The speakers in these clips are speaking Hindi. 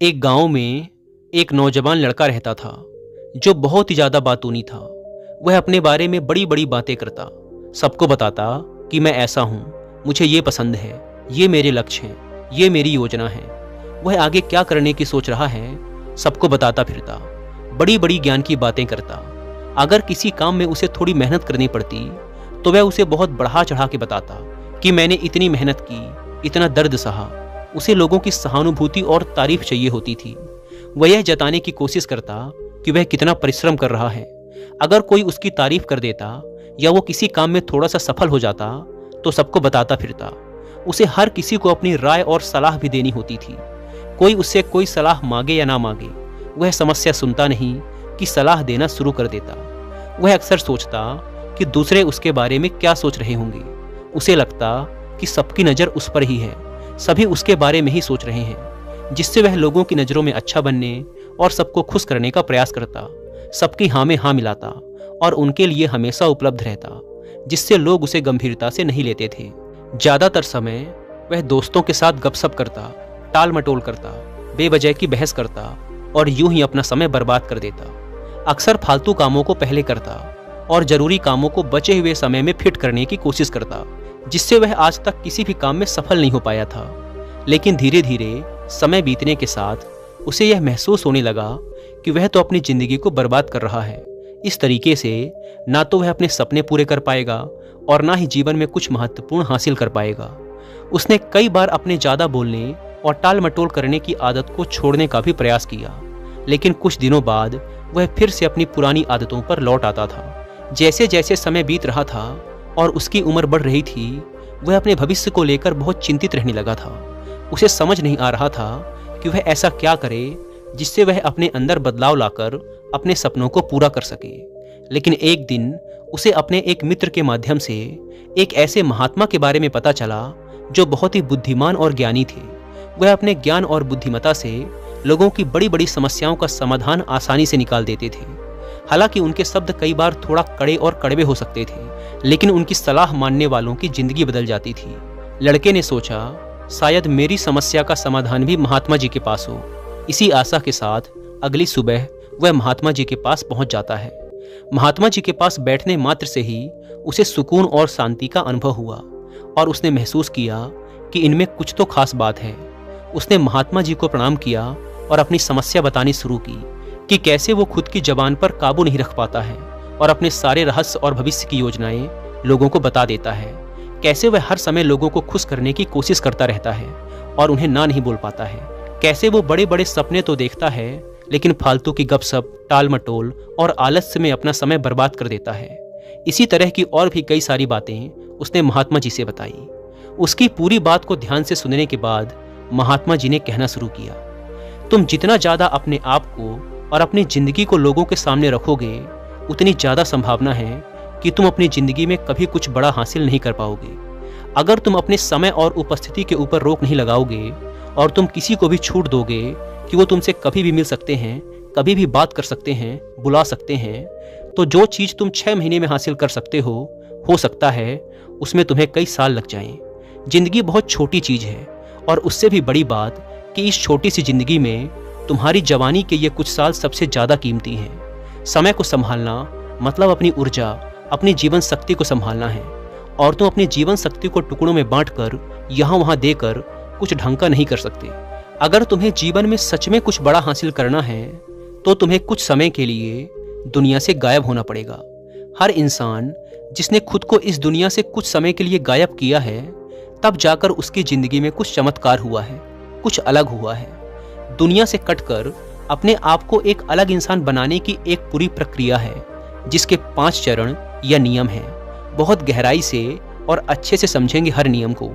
एक गांव में एक नौजवान लड़का रहता था जो बहुत ही ज़्यादा बातूनी था। वह अपने बारे में बड़ी बड़ी बातें करता, सबको बताता कि मैं ऐसा हूँ, मुझे ये पसंद है, ये मेरे लक्ष्य हैं, ये मेरी योजना है। वह आगे क्या करने की सोच रहा है सबको बताता फिरता, बड़ी बड़ी ज्ञान की बातें करता। अगर किसी काम में उसे थोड़ी मेहनत करनी पड़ती तो वह उसे बहुत बढ़ा चढ़ा के बताता कि मैंने इतनी मेहनत की, इतना दर्द सहा। उसे लोगों की सहानुभूति और तारीफ चाहिए होती थी। वह यह जताने की कोशिश करता कि वह कितना परिश्रम कर रहा है। अगर कोई उसकी तारीफ कर देता या वो किसी काम में थोड़ा सा सफल हो जाता तो सबको बताता फिरता। उसे हर किसी को अपनी राय और सलाह भी देनी होती थी। कोई उससे कोई सलाह मांगे या ना मांगे, वह समस्या सुनता नहीं कि सलाह देना शुरू कर देता। वह अक्सर सोचता कि दूसरे उसके बारे में क्या सोच रहे होंगे। उसे लगता कि सबकी नज़र उस पर ही है, सभी उसके बारे में ही सोच रहे हैं, जिससे वह लोगों की नज़रों में अच्छा बनने और सबको खुश करने का प्रयास करता। सबकी हाँ में हाँ मिलाता और उनके लिए हमेशा उपलब्ध रहता, जिससे लोग उसे गंभीरता से नहीं लेते थे। ज़्यादातर समय वह दोस्तों के साथ गपशप करता, टाल मटोल करता, बेवजह की बहस करता और यूं ही अपना समय बर्बाद कर देता। अक्सर फालतू कामों को पहले करता और ज़रूरी कामों को बचे हुए समय में फिट करने की कोशिश करता, जिससे वह आज तक किसी भी काम में सफल नहीं हो पाया था। लेकिन धीरे धीरे समय बीतने के साथ उसे यह महसूस होने लगा कि वह तो अपनी ज़िंदगी को बर्बाद कर रहा है। इस तरीके से ना तो वह अपने सपने पूरे कर पाएगा और ना ही जीवन में कुछ महत्वपूर्ण हासिल कर पाएगा। उसने कई बार अपने ज़्यादा बोलने और टाल मटोल करने की आदत को छोड़ने का भी प्रयास किया, लेकिन कुछ दिनों बाद वह फिर से अपनी पुरानी आदतों पर लौट आता था। जैसे जैसे समय बीत रहा था और उसकी उम्र बढ़ रही थी, वह अपने भविष्य को लेकर बहुत चिंतित रहने लगा था। उसे समझ नहीं आ रहा था कि वह ऐसा क्या करे जिससे वह अपने अंदर बदलाव लाकर अपने सपनों को पूरा कर सके। लेकिन एक दिन उसे अपने एक मित्र के माध्यम से एक ऐसे महात्मा के बारे में पता चला जो बहुत ही बुद्धिमान और ज्ञानी थे। वह अपने ज्ञान और बुद्धिमत्ता से लोगों की बड़ी बड़ी समस्याओं का समाधान आसानी से निकाल देते थे। हालांकि उनके शब्द कई बार थोड़ा कड़े और कड़वे हो सकते थे, लेकिन उनकी सलाह मानने वालों की जिंदगी बदल जाती थी। लड़के ने सोचा, शायद मेरी समस्या का समाधान भी महात्मा जी के पास हो। इसी आशा के साथ अगली सुबह वह महात्मा जी के पास पहुंच जाता है। महात्मा जी के पास बैठने मात्र से ही उसे सुकून और शांति का अनुभव हुआ और उसने महसूस किया कि इनमें कुछ तो खास बात है। उसने महात्मा जी को प्रणाम किया और अपनी समस्या बतानी शुरू की कि कैसे वो खुद की जबान पर काबू नहीं रख पाता है और अपने सारे रहस्य और भविष्य की योजनाएं लोगों को बता देता है। कैसे वह हर समय लोगों को खुश करने की कोशिश करता रहता है और उन्हें ना नहीं बोल पाता है। कैसे वो बड़े बड़े सपने तो देखता है, लेकिन फालतू की गपशप, टाल मटोल और आलस्य में अपना समय बर्बाद कर देता है। इसी तरह की और भी कई सारी बातें उसने महात्मा जी से बताई। उसकी पूरी बात को ध्यान से सुनने के बाद महात्मा जी ने कहना शुरू किया, तुम जितना ज़्यादा अपने आप को और अपनी ज़िंदगी को लोगों के सामने रखोगे, उतनी ज़्यादा संभावना है कि तुम अपनी ज़िंदगी में कभी कुछ बड़ा हासिल नहीं कर पाओगे। अगर तुम अपने समय और उपस्थिति के ऊपर रोक नहीं लगाओगे और तुम किसी को भी छूट दोगे कि वो तुमसे कभी भी मिल सकते हैं, कभी भी बात कर सकते हैं, बुला सकते हैं, तो जो चीज़ तुम 6 महीने में हासिल कर सकते हो सकता है उसमें तुम्हें कई साल लग जाएं। ज़िंदगी बहुत छोटी चीज़ है और उससे भी बड़ी बात कि इस छोटी सी ज़िंदगी में तुम्हारी जवानी के ये कुछ साल सबसे ज़्यादा कीमती हैं। समय को संभालना मतलब अपनी ऊर्जा, अपनी जीवन शक्ति को संभालना है और तुम अपनी जीवन शक्ति को टुकड़ों में बांटकर यहाँ वहाँ देकर कुछ ढंग का नहीं कर सकते। अगर तुम्हें जीवन में सच में कुछ बड़ा हासिल करना है तो तुम्हें कुछ समय के लिए दुनिया से गायब होना पड़ेगा। हर इंसान जिसने खुद को इस दुनिया से कुछ समय के लिए गायब किया है, तब जाकर उसकी ज़िंदगी में कुछ चमत्कार हुआ है, कुछ अलग हुआ है। दुनिया से कटकर अपने आप को एक अलग इंसान बनाने की एक पूरी प्रक्रिया है, जिसके 5 चरण या नियम हैं। बहुत गहराई से और अच्छे से समझेंगे हर नियम को,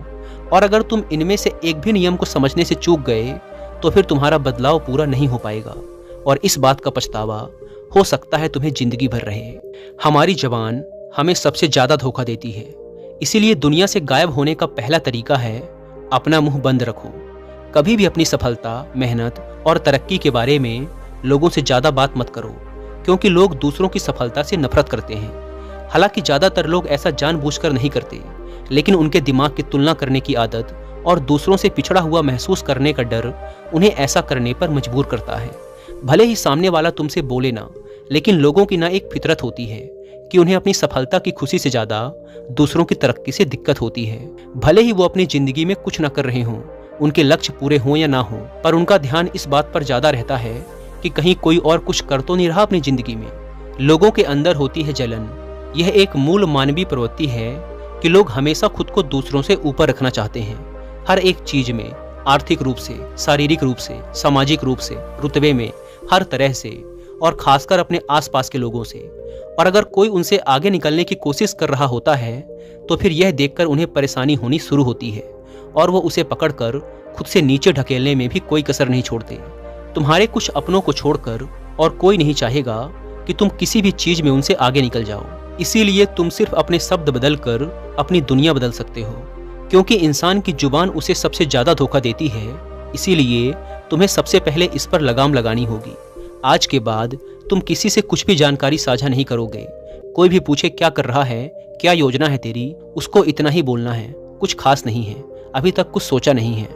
और अगर तुम इनमें से एक भी नियम को समझने से चूक गए तो फिर तुम्हारा बदलाव पूरा नहीं हो पाएगा और इस बात का पछतावा हो सकता है तुम्हें जिंदगी भर रहे। हमारी ज़बान हमें सबसे ज़्यादा धोखा देती है, इसीलिए दुनिया से गायब होने का पहला तरीका है अपना मुंह बंद रखो। कभी भी अपनी सफलता, मेहनत और तरक्की के बारे में लोगों से ज़्यादा बात मत करो, क्योंकि लोग दूसरों की सफलता से नफरत करते हैं। हालांकि ज़्यादातर लोग ऐसा जानबूझकर नहीं करते, लेकिन उनके दिमाग की तुलना करने की आदत और दूसरों से पिछड़ा हुआ महसूस करने का डर उन्हें ऐसा करने पर मजबूर करता है। भले ही सामने वाला तुमसे बोले ना, लेकिन लोगों की ना एक फितरत होती है कि उन्हें अपनी सफलता की खुशी से ज्यादा दूसरों की तरक्की से दिक्कत होती है। भले ही वो अपनी जिंदगी में कुछ न कर रहे हों, उनके लक्ष्य पूरे हों या ना हो, पर उनका ध्यान इस बात पर ज्यादा रहता है कि कहीं कोई और कुछ कर तो नहीं रहा अपनी जिंदगी में। लोगों के अंदर होती है जलन। यह एक मूल मानवीय प्रवृत्ति है कि लोग हमेशा खुद को दूसरों से ऊपर रखना चाहते हैं, हर एक चीज में, आर्थिक रूप से, शारीरिक रूप से, सामाजिक रूप से, रुतबे में, हर तरह से, और खासकर अपने आसपास के लोगों से। और अगर कोई उनसे आगे निकलने की कोशिश कर रहा होता है तो फिर यह देखकर उन्हें परेशानी होनी शुरू होती है और वो उसे पकड़कर खुद से नीचे ढकेलने में भी कोई कसर नहीं छोड़ते। तुम्हारे कुछ अपनों को छोड़कर और कोई नहीं चाहेगा कि तुम किसी भी चीज में उनसे आगे निकल जाओ। इसीलिए तुम सिर्फ अपने शब्द बदल कर अपनी दुनिया बदल सकते हो, क्योंकि इंसान की जुबान उसे सबसे ज्यादा धोखा देती है। इसीलिए तुम्हें सबसे पहले इस पर लगाम लगानी होगी। आज के बाद तुम किसी से कुछ भी जानकारी साझा नहीं करोगे। कोई भी पूछे क्या कर रहा है, क्या योजना है तेरी, उसको इतना ही बोलना है, कुछ खास नहीं है, अभी तक कुछ सोचा नहीं है।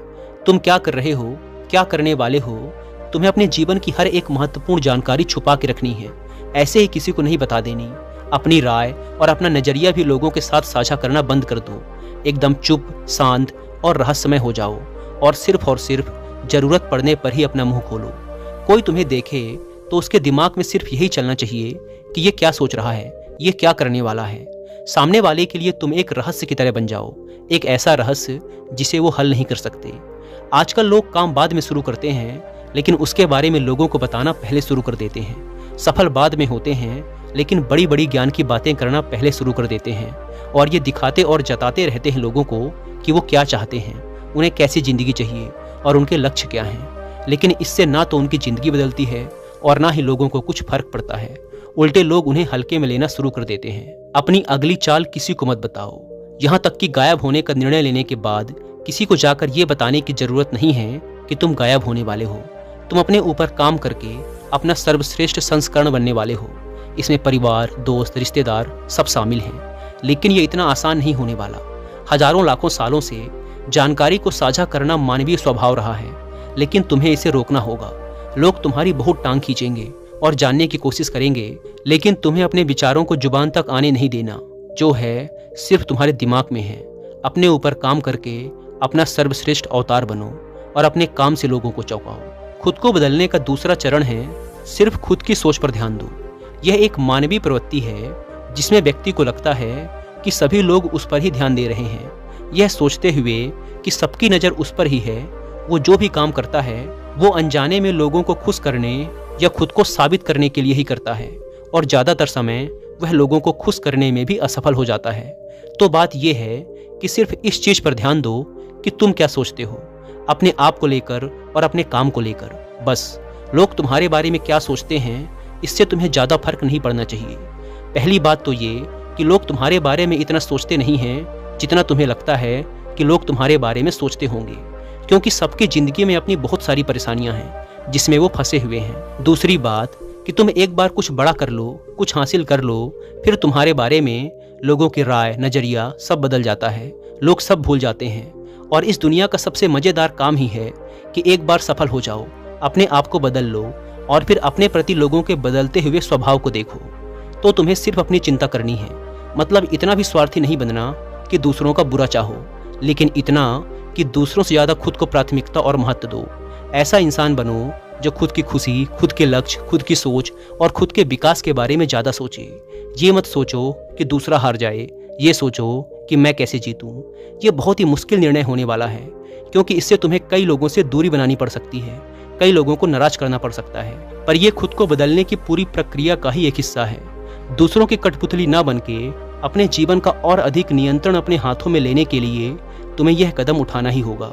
तुम क्या कर रहे हो, क्या करने वाले हो, तुम्हें अपने जीवन की हर एक महत्वपूर्ण जानकारी छुपा के रखनी है, ऐसे ही किसी को नहीं बता देनी। अपनी राय और अपना नजरिया भी लोगों के साथ साझा करना बंद कर दो। एकदम चुप, शांत और रहस्यमय हो जाओ और सिर्फ जरूरत पड़ने पर ही अपना मुंह खोलो। कोई तुम्हें देखे तो उसके दिमाग में सिर्फ यही चलना चाहिए कि ये क्या सोच रहा है, ये क्या करने वाला है। सामने वाले के लिए तुम एक रहस्य की तरह बन जाओ, एक ऐसा रहस्य जिसे वो हल नहीं कर सकते। आजकल लोग काम बाद में शुरू करते हैं, लेकिन उसके बारे में लोगों को बताना पहले शुरू कर देते हैं। सफल बाद में होते हैं, लेकिन बड़ी बड़ी ज्ञान की बातें करना पहले शुरू कर देते हैं। और ये दिखाते और जताते रहते हैं लोगों को कि वो क्या चाहते हैं, उन्हें कैसी जिंदगी चाहिए और उनके लक्ष्य क्या हैं। लेकिन इससे ना तो उनकी जिंदगी बदलती है और ना ही लोगों को कुछ फर्क पड़ता है। उल्टे लोग उन्हें हल्के में लेना शुरू कर देते हैं। अपनी अगली चाल किसी को मत बताओ, यहाँ तक कि गायब होने का निर्णय लेने के बाद किसी को जाकर ये बताने की जरूरत नहीं है कि तुम गायब होने वाले हो। तुम अपने ऊपर काम करके अपना सर्वश्रेष्ठ संस्करण बनने वाले हो। इसमें परिवार, दोस्त, रिश्तेदार सब शामिल हैं। लेकिन ये इतना आसान नहीं होने वाला। हजारों लाखों सालों से जानकारी को साझा करना मानवीय स्वभाव रहा है, लेकिन तुम्हें इसे रोकना होगा। लोग तुम्हारी बहुत टांग खींचेंगे और जानने की कोशिश करेंगे, लेकिन तुम्हें अपने विचारों को जुबान तक आने नहीं देना। जो है सिर्फ तुम्हारे दिमाग में है। अपने ऊपर काम करके अपना सर्वश्रेष्ठ अवतार बनो और अपने काम से लोगों को चौंकाओ। खुद को बदलने का दूसरा चरण है सिर्फ खुद की सोच पर ध्यान दो। यह एक मानवीय प्रवृत्ति है जिसमें व्यक्ति को लगता है कि सभी लोग उस पर ही ध्यान दे रहे हैं। यह सोचते हुए कि सबकी नज़र उस पर ही है, वो जो भी काम करता है वो अनजाने में लोगों को खुश करने या खुद को साबित करने के लिए ही करता है, और ज़्यादातर समय वह लोगों को खुश करने में भी असफल हो जाता है। तो बात यह है कि सिर्फ इस चीज़ पर ध्यान दो कि तुम क्या सोचते हो, अपने आप को लेकर और अपने काम को लेकर। बस लोग तुम्हारे बारे में क्या सोचते हैं, इससे तुम्हें ज़्यादा फर्क नहीं पड़ना चाहिए। पहली बात तो ये कि लोग तुम्हारे बारे में इतना सोचते नहीं हैं जितना तुम्हें लगता है कि लोग तुम्हारे बारे में सोचते होंगे, क्योंकि सबकी ज़िंदगी में अपनी बहुत सारी परेशानियां हैं जिसमें वो फंसे हुए हैं। दूसरी बात कि तुम एक बार कुछ बड़ा कर लो, कुछ हासिल कर लो, फिर तुम्हारे बारे में लोगों की राय, नज़रिया सब बदल जाता है। लोग सब भूल जाते हैं। और इस दुनिया का सबसे मज़ेदार काम ही है कि एक बार सफल हो जाओ, अपने आप को बदल लो और फिर अपने प्रति लोगों के बदलते हुए स्वभाव को देखो। तो तुम्हें सिर्फ अपनी चिंता करनी है। मतलब इतना भी स्वार्थी नहीं बनना कि दूसरों का बुरा चाहो, लेकिन इतना कि दूसरों से ज़्यादा खुद को प्राथमिकता और महत्व दो। ऐसा इंसान बनो जो खुद की खुशी, खुद के लक्ष्य, खुद की सोच और खुद के विकास के बारे में ज़्यादा सोचे। ये मत सोचो कि दूसरा हार जाए, ये सोचो कि मैं कैसे जीतूं। ये बहुत ही मुश्किल निर्णय होने वाला है, क्योंकि इससे तुम्हें कई लोगों से दूरी बनानी पड़ सकती है, कई लोगों को नाराज करना पड़ सकता है। पर यह खुद को बदलने की पूरी प्रक्रिया का ही एक हिस्सा है। दूसरों की कठपुतली ना बनके अपने जीवन का और अधिक नियंत्रण अपने हाथों में लेने के लिए तुम्हें यह कदम उठाना ही होगा।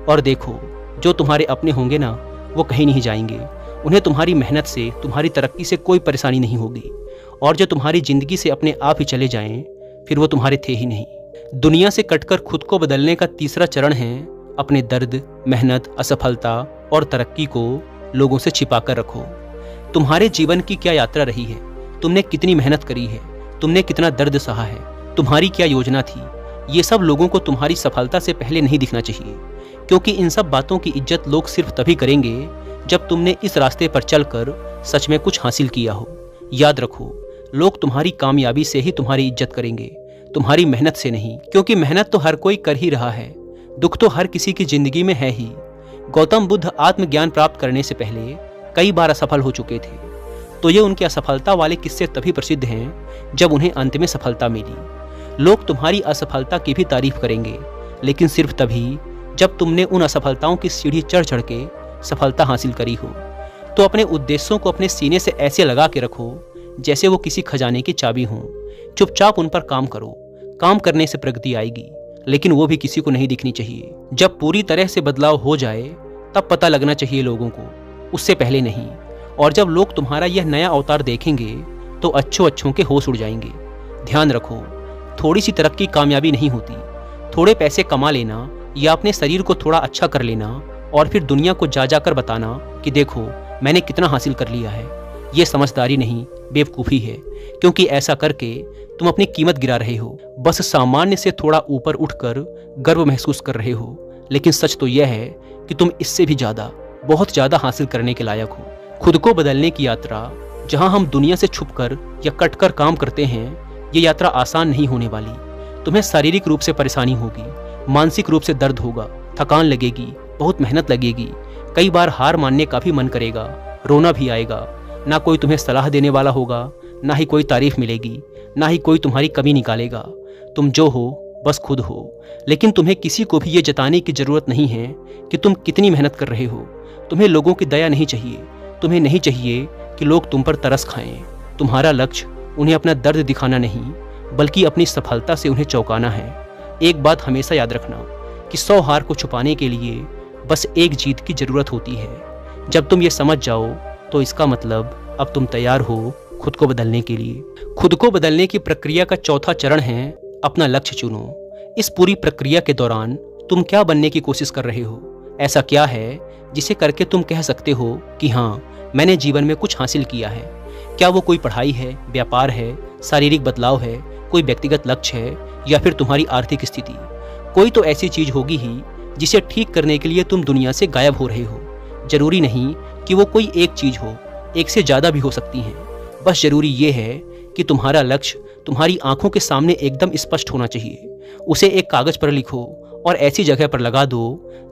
और देखो, जो तुम्हारे अपने होंगे ना, वो कहीं नहीं जाएंगे। उन्हें तुम्हारी मेहनत से, तुम्हारी तरक्की से कोई परेशानी नहीं होगी। और जो तुम्हारी जिंदगी से अपने आप ही चले जाएं, फिर वो तुम्हारे थे ही नहीं। दुनिया से कटकर खुद को बदलने का तीसरा चरण है अपने दर्द, मेहनत, असफलता और तरक्की को लोगों से छिपा कर रखो। तुम्हारे जीवन की क्या यात्रा रही है, तुमने कितनी मेहनत करी है, तुमने कितना दर्द सहा है, तुम्हारी क्या योजना थी, ये सब लोगों को तुम्हारी सफलता से पहले नहीं दिखना चाहिए, क्योंकि इन सब बातों की इज्जत लोग सिर्फ तभी करेंगे जब तुमने इस रास्ते पर चलकर सच में कुछ हासिल किया हो। याद रखो, लोग तुम्हारी कामयाबी से ही तुम्हारी इज्जत करेंगे, तुम्हारी मेहनत से नहीं, क्योंकि मेहनत तो हर कोई कर ही रहा है, दुख तो हर किसी की जिंदगी में है ही। गौतम बुद्ध आत्मज्ञान प्राप्त करने से पहले कई बार असफल हो चुके थे, तो ये उनके असफलता वाले किस्से तभी प्रसिद्ध हैं जब उन्हें अंत में सफलता मिली। लोग तुम्हारी असफलता की भी तारीफ करेंगे, लेकिन सिर्फ तभी जब तुमने उन असफलताओं की सीढ़ी चढ़ चढ़ के सफलता हासिल करी हो। तो अपने उद्देश्यों को अपने सीने से ऐसे लगा के रखो जैसे वो किसी खजाने की चाबी हों। चुपचाप उन पर काम करो, काम करने से प्रगति आएगी, लेकिन वो भी किसी को नहीं दिखनी चाहिए। जब पूरी तरह से बदलाव हो जाए तब पता लगना चाहिए लोगों को, उससे पहले नहीं। और जब लोग तुम्हारा यह नया अवतार देखेंगे तो अच्छों के होश उड़ जाएंगे। ध्यान रखो, थोड़ी सी तरक्की कामयाबी नहीं होती। थोड़े पैसे कमा लेना या अपने शरीर को थोड़ा अच्छा कर लेना और फिर दुनिया को जा जाकर बताना कि देखो मैंने कितना हासिल कर लिया है, ये समझदारी नहीं, बेवकूफ़ी है, क्योंकि ऐसा करके तुम अपनी कीमत गिरा रहे हो। बस सामान्य से थोड़ा ऊपर उठकर गर्व महसूस कर रहे हो, लेकिन सच तो यह है कि तुम इससे भी ज़्यादा, बहुत ज़्यादा हासिल करने के लायक हो। खुद को बदलने की यात्रा, जहां हम दुनिया से छुपकर या कटकर काम करते हैं, ये यात्रा आसान नहीं होने वाली। तुम्हें शारीरिक रूप से परेशानी होगी, मानसिक रूप से दर्द होगा, थकान लगेगी, बहुत मेहनत लगेगी, कई बार हार मानने का भी मन करेगा, रोना भी आएगा। ना कोई तुम्हें सलाह देने वाला होगा, ना ही कोई तारीफ मिलेगी, ना ही कोई तुम्हारी कमी निकालेगा। तुम जो हो बस खुद हो, लेकिन तुम्हें किसी को भी ये जताने की जरूरत नहीं है कि तुम कितनी मेहनत कर रहे हो। तुम्हें लोगों की दया नहीं चाहिए, तुम्हें नहीं चाहिए कि लोग तुम पर तरस खाएं। तुम्हारा लक्ष्य उन्हें अपना दर्द दिखाना नहीं, बल्कि अपनी सफलता से उन्हें चौंकाना है। एक बात हमेशा याद रखना कि 100 हार को छुपाने के लिए बस एक जीत की जरूरत होती है। जब तुम ये समझ जाओ तो इसका मतलब अब तुम तैयार हो खुद को बदलने के लिए। खुद को बदलने की प्रक्रिया का चौथा चरण है अपना लक्ष्य चुनो। इस पूरी प्रक्रिया के दौरान तुम क्या बनने की कोशिश कर रहे हो? ऐसा क्या है जिसे करके तुम कह सकते हो कि हाँ, मैंने जीवन में कुछ हासिल किया है? क्या वो कोई पढ़ाई है, व्यापार है, शारीरिक बदलाव है, कोई व्यक्तिगत लक्ष्य है, या फिर तुम्हारी आर्थिक स्थिति? कोई तो ऐसी चीज होगी ही जिसे ठीक करने के लिए तुम दुनिया से गायब हो रहे हो। जरूरी नहीं कि वो कोई एक चीज हो, एक से ज्यादा भी हो सकती हैं। बस जरूरी ये है कि तुम्हारा लक्ष्य तुम्हारी आंखों के सामने एकदम स्पष्ट होना चाहिए। उसे एक कागज पर लिखो और ऐसी जगह पर लगा दो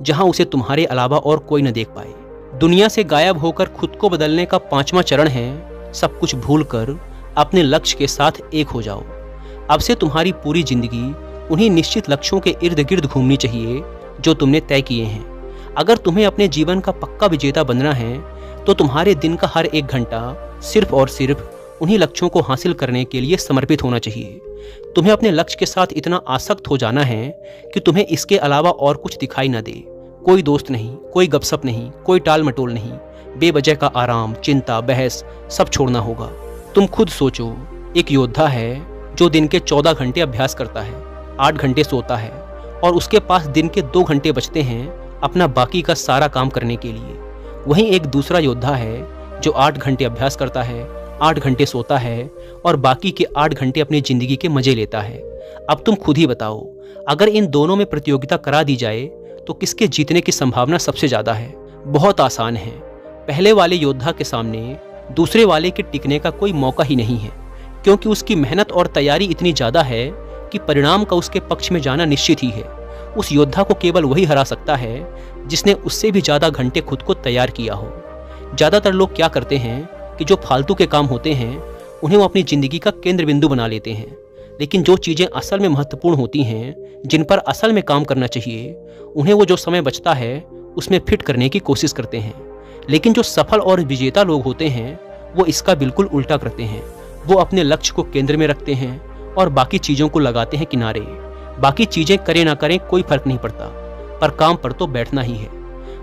जहां उसे तुम्हारे अलावा और कोई न देख पाए। दुनिया से गायब होकर खुद को बदलने का 5वां चरण है सब कुछ भूलकर अपने लक्ष्य के साथ एक हो जाओ। अब से तुम्हारी पूरी जिंदगी उन्हीं निश्चित लक्ष्यों के इर्द गिर्द घूमनी चाहिए जो तुमने तय किए हैं। अगर तुम्हें अपने जीवन का पक्का विजेता बनना है तो तुम्हारे दिन का हर एक घंटा सिर्फ और सिर्फ उन्हीं लक्ष्यों को हासिल करने के लिए समर्पित होना चाहिए। तुम्हें अपने लक्ष्य के साथ इतना आसक्त हो जाना है कि तुम्हें इसके अलावा और कुछ दिखाई न दे। कोई दोस्त नहीं, कोई गपशप नहीं, कोई टाल मटोल नहीं, बेवजह का आराम, चिंता, बहस सब छोड़ना होगा। तुम खुद सोचो, एक योद्धा है जो दिन के 14 घंटे अभ्यास करता है, 8 घंटे सोता है और उसके पास दिन के 2 घंटे बचते हैं अपना बाकी का सारा काम करने के लिए। वहीं एक दूसरा योद्धा है जो 8 घंटे अभ्यास करता है, 8 घंटे सोता है और बाकी के 8 घंटे अपनी जिंदगी के मजे लेता है। अब तुम खुद ही बताओ, अगर इन दोनों में प्रतियोगिता करा दी जाए तो किसके जीतने की संभावना सबसे ज्यादा है? बहुत आसान है। पहले वाले योद्धा के सामने दूसरे वाले के टिकने का कोई मौका ही नहीं है, क्योंकि उसकी मेहनत और तैयारी इतनी ज्यादा है कि परिणाम का उसके पक्ष में जाना निश्चित ही है। उस योद्धा को केवल वही हरा सकता है जिसने उससे भी ज्यादा घंटे खुद को तैयार किया हो। ज्यादातर लोग क्या करते हैं कि जो फालतू के काम होते हैं उन्हें वो अपनी जिंदगी का केंद्र बिंदु बना लेते हैं, लेकिन जो चीजें असल में महत्वपूर्ण होती हैं, जिन पर असल में काम करना चाहिए, उन्हें वो जो समय बचता है उसमें फिट करने की कोशिश करते हैं। लेकिन जो सफल और विजेता लोग होते हैं वो इसका बिल्कुल उल्टा करते हैं। वो अपने लक्ष्य को केंद्र में रखते हैं और बाकी चीजों को लगाते हैं किनारे। बाकी चीजें करें ना करें कोई फर्क नहीं पड़ता, पर काम पर तो बैठना ही है।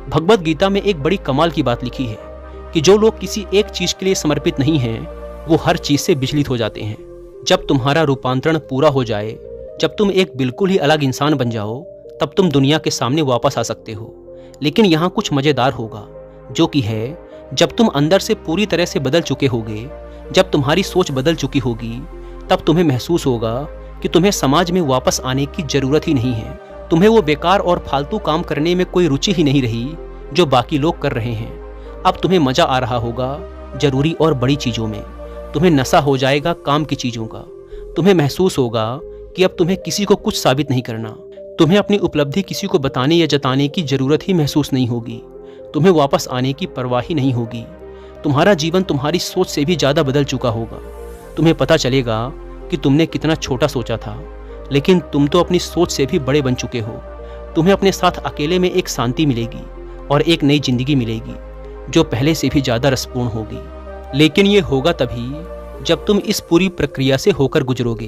भगवत गीता में एक बड़ी कमाल की बात लिखी है कि जो लोग किसी एक चीज के लिए समर्पित नहीं हैं वो हर चीज से विचलित हो जाते हैं। जब तुम्हारा रूपांतरण पूरा हो जाए, जब तुम एक बिल्कुल ही अलग इंसान बन जाओ, तब तुम दुनिया के सामने वापस आ सकते हो। लेकिन यहाँ कुछ मजेदार होगा, जो कि है जब तुम अंदर से पूरी तरह से बदल चुके होगे, जब तुम्हारी सोच बदल चुकी होगी, तब तुम्हें महसूस होगा कि तुम्हें समाज में वापस आने की जरूरत ही नहीं है। तुम्हें वो बेकार और फालतू काम करने में कोई रुचि ही नहीं रही जो बाकी लोग कर रहे हैं। अब तुम्हें मजा आ रहा होगा जरूरी और बड़ी चीजों में। तुम्हें नशा हो जाएगा काम की चीजों का। तुम्हें महसूस होगा कि अब तुम्हें किसी को कुछ साबित नहीं करना। तुम्हें अपनी उपलब्धि किसी को बताने या जताने की जरूरत ही महसूस नहीं होगी। तुम्हें वापस आने की परवाह ही नहीं होगी। तुम्हारा जीवन तुम्हारी सोच से भी ज्यादा बदल चुका होगा। तुम्हें पता चलेगा कि तुमने कितना छोटा सोचा था, लेकिन तुम तो अपनी सोच से भी बड़े बन चुके हो। तुम्हें अपने साथ अकेले में एक शांति मिलेगी और एक नई जिंदगी मिलेगी जो पहले से भी ज्यादा रसपूर्ण होगी। लेकिन ये होगा तभी जब तुम इस पूरी प्रक्रिया से होकर गुजरोगे।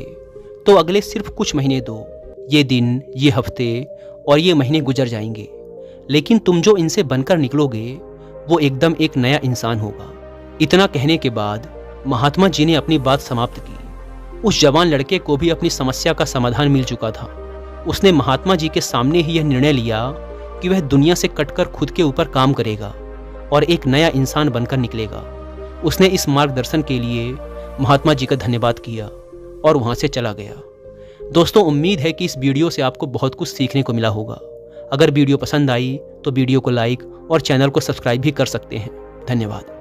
तो अगले सिर्फ कुछ महीने दो। ये दिन, ये हफ्ते और ये महीने गुजर जाएंगे, लेकिन तुम जो इनसे बनकर निकलोगे वो एकदम एक नया इंसान होगा। इतना कहने के बाद महात्मा जी ने अपनी बात समाप्त की। उस जवान लड़के को भी अपनी समस्या का समाधान मिल चुका था। उसने महात्मा जी के सामने ही यह निर्णय लिया कि वह दुनिया से कटकर खुद के ऊपर काम करेगा और एक नया इंसान बनकर निकलेगा। उसने इस मार्गदर्शन के लिए महात्मा जी का धन्यवाद किया और वहां से चला गया। दोस्तों, उम्मीद है कि इस वीडियो से आपको बहुत कुछ सीखने को मिला होगा। अगर वीडियो पसंद आई तो वीडियो को लाइक और चैनल को सब्सक्राइब भी कर सकते हैं। धन्यवाद।